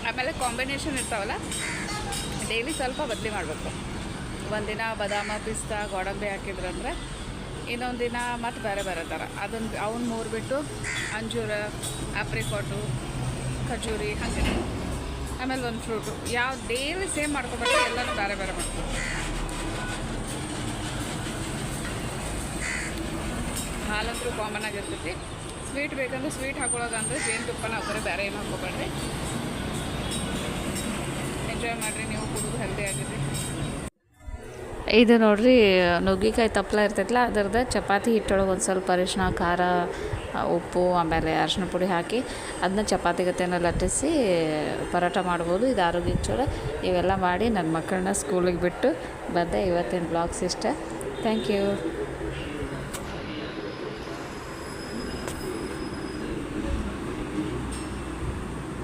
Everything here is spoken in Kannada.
ಆಮೇಲೆ ಕಾಂಬಿನೇಷನ್ ಇರ್ತಾವಲ್ಲ, ಡೈಲಿ ಸ್ವಲ್ಪ ಬದಲಿ ಮಾಡಬೇಕು. ಒಂದಿನ ಬಾದಾಮ, ಪಿಸ್ತಾ, ಗೋಡಂಬಿ ಹಾಕಿದ್ರಂದ್ರೆ ಇನ್ನೊಂದು ದಿನ ಮತ್ತು ಬೇರೆ ಬೇರೆ ಥರ ಅವ್ನು 3 ಬಿಟ್ಟು ಅಂಜೂರ, ಆಪ್ರಿಕಾಟು, ಖಜೂರಿ ಹಾಗೆ. ಆಮೇಲೆ ಒಂದು ಫ್ರೂಟು. ಯಾವ ಡೈಲಿ ಸೇಮ್ ಮಾಡ್ಕೊಬೇಕು, ಎಲ್ಲನೂ ಬೇರೆ ಬೇರೆ ಮಾಡ್ಬೇಕು. ಹಾಲಂತೂ ಕಾಮನ್ ಆಗಿರ್ತೈತಿ. ಸ್ವೀಟ್ ಬೇಕಂದ್ರೆ ಸ್ವೀಟ್ ಹಾಕೊಳ್ಳೋದಂದ್ರೆ ಜೇನುತುಪ್ಪನ ಹಾಕೋರೆ, ಬೇರೆ ಏನು ಹಾಕೋಬೇಡ್ರಿ. ಎಂಜಾಯ್ ಮಾಡಿರಿ, ನೀವು ಕುಡಿದು ಹೆಲ್ದಿ ಆಗಿದೆ. ಇದು ನೋಡ್ರಿ, ನುಗ್ಗಿಕಾಯಿ ತಪ್ಪಲ ಇರ್ತೈತಲ್ಲ, ಅದರದ್ದು ಚಪಾತಿ ಹಿಟ್ಟೊಳಗೆ ಒಂದು ಸ್ವಲ್ಪ ಅರಿಶಿನ, ಖಾರ, ಉಪ್ಪು, ಆಮೇಲೆ ಅರಿಶಿನ ಪುಡಿ ಹಾಕಿ ಅದನ್ನ ಚಪಾತಿ ಗತೆನ ಲಟ್ಟಿಸಿ ಪರೋಟ ಮಾಡ್ಬೋದು. ಇದು ಆರೋಗ್ಯಕ್ಕೆ ಚಲೋ. ಇವೆಲ್ಲ ಮಾಡಿ ನನ್ನ ಮಕ್ಕಳನ್ನ ಸ್ಕೂಲಿಗೆ ಬಿಟ್ಟು ಬಂದೆ. ಇವತ್ತಿನ ಬ್ಲಾಗ್ಸ್ ಇಷ್ಟ. Thank you.